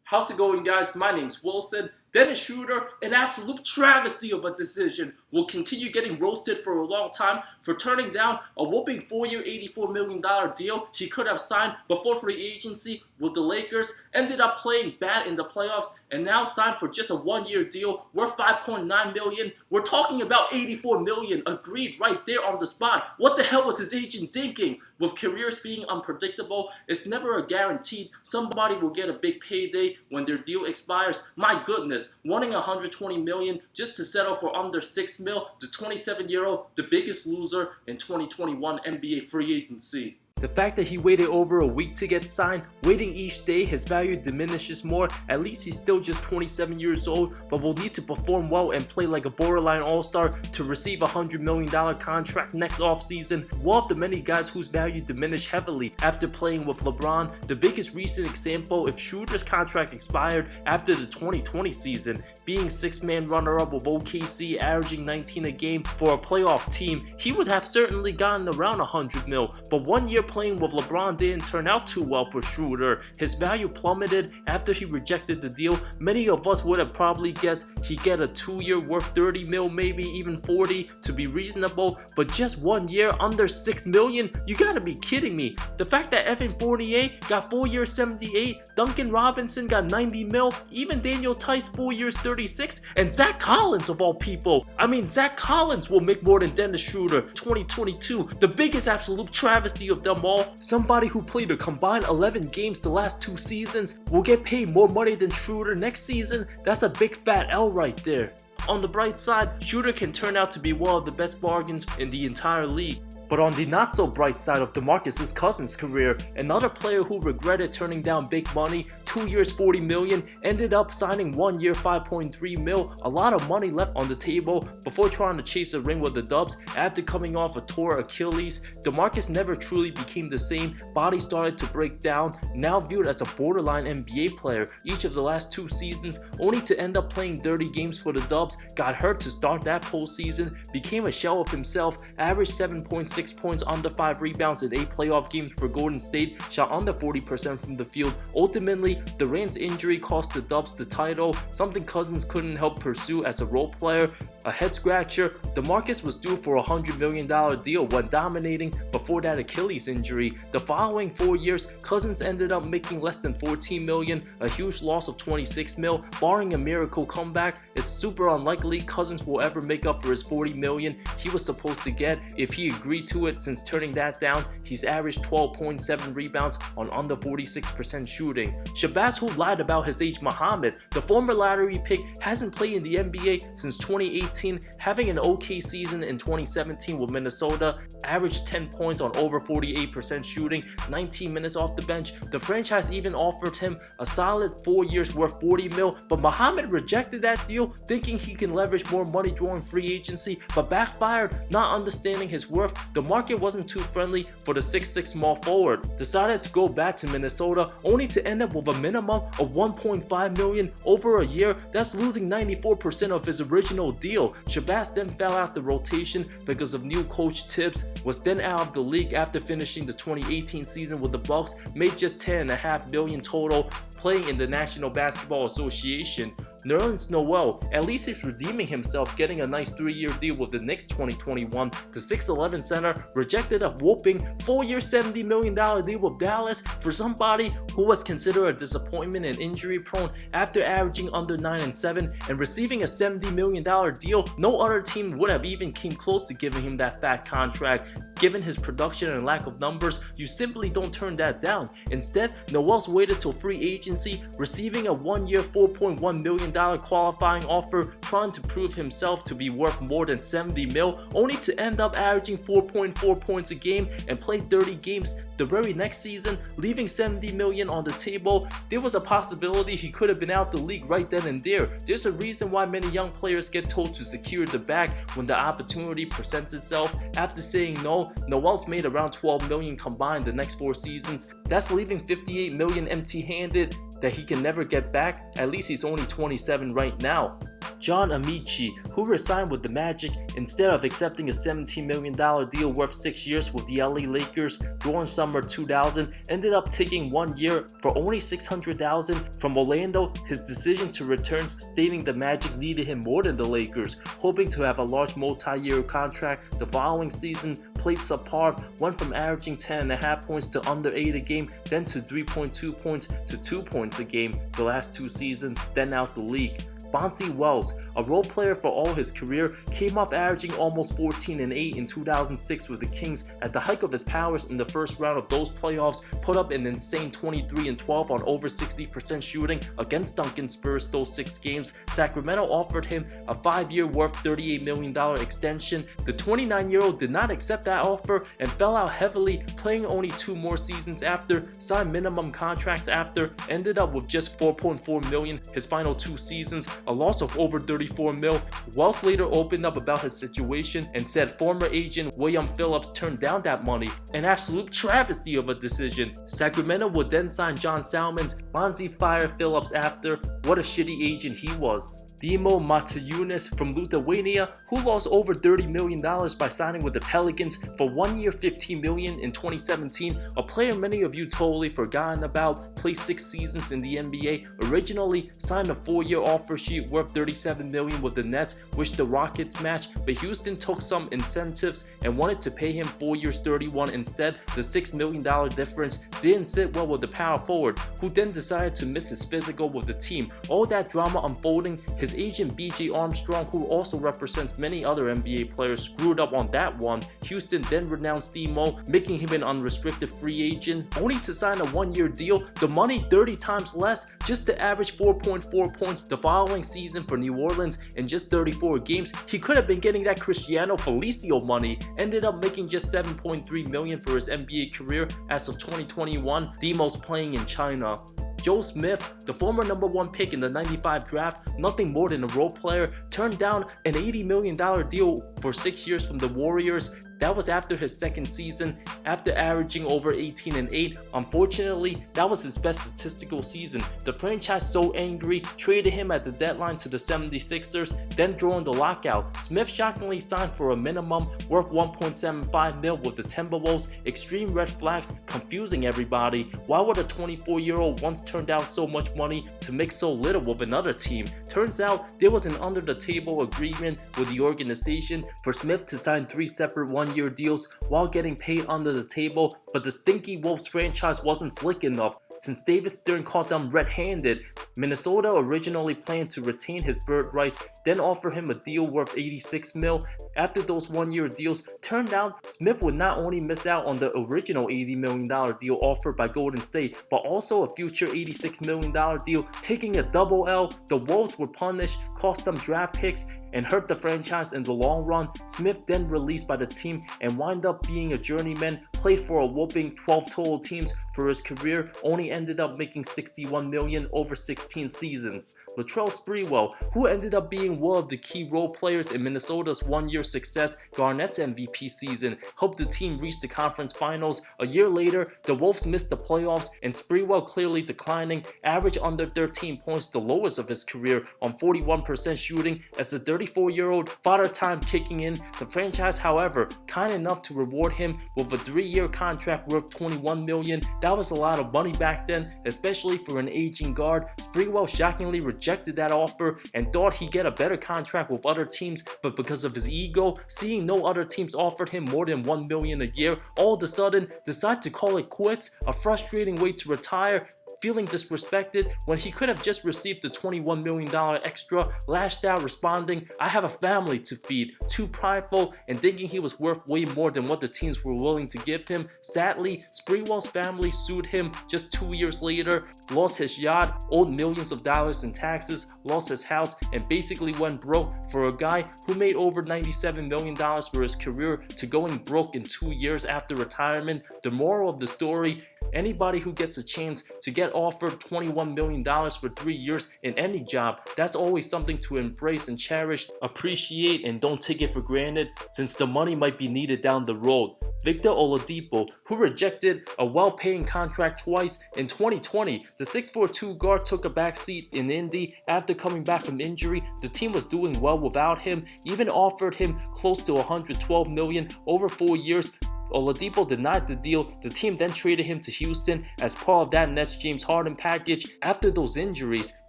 How's it going, guys? My name's Wilson. Dennis Schroder, an absolute travesty of a decision, will continue getting roasted for a long time for turning down a whopping 4-year, $84 million deal he could have signed before free agency with the Lakers, ended up playing bad in the playoffs, and now signed for just a 1-year deal worth $5.9 million. We're talking about $84 million, agreed right there on the spot. What the hell was his agent thinking? With careers being unpredictable, it's never a guaranteed somebody will get a big payday when their deal expires. My goodness, wanting $120 million just to settle for under $6 million, the 27-year-old, the biggest loser in 2021 NBA free agency. The fact that he waited over a week to get signed, waiting each day, his value diminishes more. At least he's still just 27 years old, but will need to perform well and play like a borderline all-star to receive a $100 million contract next offseason. One of the many guys whose value diminished heavily after playing with LeBron. The biggest recent example, if Schroder's contract expired after the 2020 season, being 6-man runner-up with OKC, averaging 19 a game for a playoff team, he would have certainly gotten around $100 million, but 1 year playing with LeBron didn't turn out too well for Schroder. His value plummeted after he rejected the deal. Many of us would have probably guessed he'd get a 2-year worth 30 mil, maybe even 40 to be reasonable, but just 1 year under 6 million? You gotta be kidding me. The fact that Evan Fournier got 4 years 78, Duncan Robinson got 90 mil, even Daniel Tice 4 years 36, and Zach Collins of all people. I mean, Zach Collins will make more than Dennis Schroder. 2022, the biggest absolute travesty of them all. Somebody who played a combined 11 games the last 2 seasons will get paid more money than Schroder next season. That's a big fat L right there. On the bright side, Schroder can turn out to be one of the best bargains in the entire league. But on the not so bright side of Demarcus Cousins' career, another player who regretted turning down big money, 2 years $40 million, ended up signing 1 year $5.3 million, a lot of money left on the table before trying to chase a ring with the Dubs. After coming off a torn Achilles, Demarcus never truly became the same, body started to break down, now viewed as a borderline NBA player each of the last 2 seasons, only to end up playing 30 games for the Dubs, got hurt to start that postseason, became a shell of himself, averaged 7.6 points, under 5 rebounds in 8 playoff games for Golden State, shot under 40% from the field. Ultimately, Durant's injury cost the Dubs the title, something Cousins couldn't help pursue as a role player. A head scratcher, Demarcus was due for a $100 million deal when dominating before that Achilles injury. The following 4 years, Cousins ended up making less than $14 million, a huge loss of $26 million. Barring a miracle comeback, it's super unlikely Cousins will ever make up for his $40 million he was supposed to get if he agreed to it. Since turning that down, he's averaged 12.7 rebounds on under 46% shooting. Shabazz, who lied about his age, Muhammad, the former lottery pick, hasn't played in the NBA since 2018, having an okay season in 2017 with Minnesota, averaged 10 points on over 48% shooting, 19 minutes off the bench. The franchise even offered him a solid 4 years worth $40 million, but Muhammad rejected that deal, thinking he can leverage more money during free agency, but backfired, not understanding his worth. The market wasn't too friendly for the 6'6" small forward, decided to go back to Minnesota, only to end up with a minimum of $1.5 million over a year. That's losing 94% of his original deal. Shabazz then fell out the rotation because of new coach Tibbs, was then out of the league after finishing the 2018 season with the Bucks, made just $10.5 million total, playing in the National Basketball Association. Nerlens Noel, at least he's redeeming himself, getting a nice 3-year deal with the Knicks 2021. The 6'11" center rejected a whooping 4-year $70 million deal with Dallas for somebody who was considered a disappointment and injury prone after averaging under 9 and 7 and receiving a $70 million deal. No other team would have even came close to giving him that fat contract. Given his production and lack of numbers, you simply don't turn that down. Instead, Noel's waited till free agency, receiving a 1-year $4.1 million qualifying offer, trying to prove himself to be worth more than 70 mil, only to end up averaging 4.4 points a game and play 30 games the very next season, leaving 70 million on the table. There was a possibility he could have been out the league right then and there. There's a reason why many young players get told to secure the bag when the opportunity presents itself. After saying no, Noel's made around 12 million combined the next 4 seasons. That's leaving 58 million empty-handed that he can never get back. At least he's only 27 right now. John Amaechi, who resigned with the Magic instead of accepting a $17 million deal worth 6 years with the LA Lakers during summer 2000, ended up taking 1 year for only $600,000 from Orlando. His decision to return, stating the Magic needed him more than the Lakers, hoping to have a large multi-year contract the following season. Played subpar, went from averaging 10.5 points to under 8 a game, then to 3.2 points to 2 points a game the last 2 seasons, then out the league. Bonzi Wells, a role player for all his career, came up averaging almost 14 and 8 in 2006 with the Kings. At the height of his powers in the first round of those playoffs, put up an insane 23 and 12 on over 60% shooting against Duncan Spurs those 6 games. Sacramento offered him a 5-year worth $38 million extension. The 29-year-old did not accept that offer and fell out heavily, playing only 2 more seasons after, signed minimum contracts after, ended up with just $4.4 million his final 2 seasons, a loss of over $34 million. Wells later opened up about his situation and said former agent William Phillips turned down that money. An absolute travesty of a decision. Sacramento would then sign John Salmons. Bonzi fired Phillips after. What a shitty agent he was. Motiejunas from Lithuania, who lost over $30 million by signing with the Pelicans for 1 year $15 million in 2017, a player many of you totally forgotten about, played 6 seasons in the NBA, originally signed a 4-year offer sheet worth $37 million with the Nets, which the Rockets matched, but Houston took some incentives and wanted to pay him 4 years $31 instead. The $6 million difference didn't sit well with the power forward, who then decided to miss his physical with the team. All that drama unfolding, his agent BJ Armstrong, who also represents many other NBA players, screwed up on that one. Houston then renounced Demo, making him an unrestricted free agent, only to sign a 1-year deal, the money 30 times less, just to average 4.4 points the following season for New Orleans in just 34 games. He could have been getting that Cristiano Felicio money, ended up making just $7.3 million for his NBA career as of 2021, Demo's playing in China. Joe Smith, the former #1 pick in the '95 draft, nothing more than a role player, turned down an $80 million deal for 6 years from the Warriors. That was after his second season, after averaging over 18 and 8. Unfortunately, that was his best statistical season. The franchise so angry, traded him at the deadline to the 76ers, then during the lockout. Smith shockingly signed for a minimum worth $1.75 million with the Timberwolves. Extreme red flags, confusing everybody. Why would a 24-year-old once turn down so much money to make so little with another team? Turns out there was an under-the-table agreement with the organization for Smith to sign 3 separate 1-year deals while getting paid under the table, but the Stinky Wolves franchise wasn't slick enough. Since David Stern caught them red-handed, Minnesota originally planned to retain his bird rights, then offer him a deal worth $86 million. After those 1-year deals turned down, Smith would not only miss out on the original $80 million deal offered by Golden State, but also a future $86 million deal, taking a double L. The Wolves were punished, cost them draft picks, and hurt the franchise in the long run. Smith then released by the team and wound up being a journeyman, played for a whopping 12 total teams for his career, only ended up making $61 million over 16 seasons. Latrell Sprewell, who ended up being one of the key role players in Minnesota's 1-year success, Garnett's MVP season, helped the team reach the conference finals. A year later, the Wolves missed the playoffs, and Sprewell clearly declining, averaged under 13 points, the lowest of his career, on 41% shooting. As a 34-year-old, father time kicking in. The franchise, however, kind enough to reward him with a 3-year contract worth $21 million. That was a lot of money back then, especially for an aging guard. Sprewell shockingly rejected that offer and thought he'd get a better contract with other teams, but because of his ego, seeing no other teams offered him more than $1 million a year, all of a sudden decided to call it quits. A frustrating way to retire, feeling disrespected when he could have just received the $21 million extra, lashed out responding, "I have a family to feed," too prideful and thinking he was worth way more than what the teams were willing to give him. Sadly, Sprewell's family sued him just 2 years later, lost his yacht, owed millions of dollars in taxes, lost his house, and basically went broke. For a guy who made over $97 million for his career to going broke in 2 years after retirement, the moral of the story, Anybody who gets a chance to get offered $21 million for 3 years in any job, that's always something to embrace and cherish, appreciate, and don't take it for granted, since the money might be needed down the road. Victor Oladipo, who rejected a well-paying contract twice in 2020, the 6'4" guard took a backseat in Indy after coming back from injury. The team was doing well without him, even offered him close to $112 million over 4 years. Oladipo denied the deal. The team then traded him to Houston as part of that Nets James Harden package. After those injuries,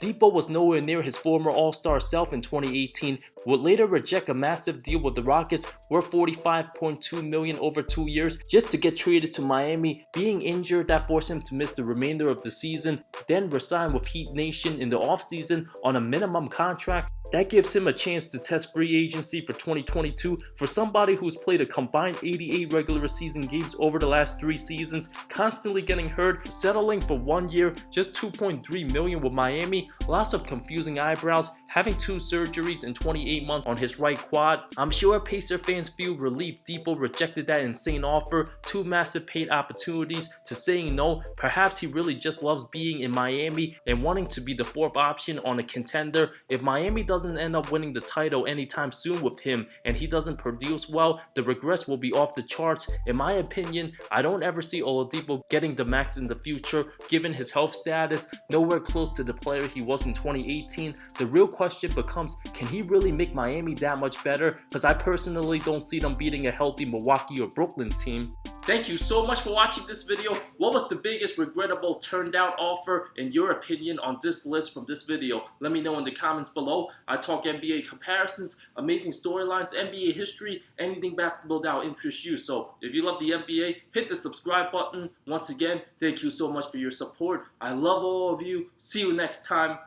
Depot was nowhere near his former All-Star self in 2018, would later reject a massive deal with the Rockets worth $45.2 million over 2 years just to get traded to Miami, being injured that forced him to miss the remainder of the season, then resign with Heat Nation in the offseason on a minimum contract. That gives him a chance to test free agency for 2022 for somebody who's played a combined 88 regular season games over the last 3 seasons, constantly getting hurt, settling for 1 year, just $2.3 million with Miami, lots of confusing eyebrows, having 2 surgeries in 28 months on his right quad. I'm sure Pacer fans feel relief Depot rejected that insane offer, 2 massive paid opportunities, to saying no. Perhaps he really just loves being in Miami and wanting to be the 4th option on a contender. If Miami doesn't end up winning the title anytime soon with him and he doesn't produce well, the regrets will be off the charts. In my opinion, I don't ever see Oladipo getting the max in the future, given his health status, nowhere close to the player he was in 2018. The real question becomes, can he really make Miami that much better? Because I personally don't see them beating a healthy Milwaukee or Brooklyn team. Thank you so much for watching this video. What was the biggest regrettable turned down offer in your opinion on this list from this video? Let me know in the comments below. I talk NBA comparisons, amazing storylines, NBA history, anything basketball that will interest you. So if you love the NBA, hit the subscribe button. Once again, thank you so much for your support. I love all of you. See you next time.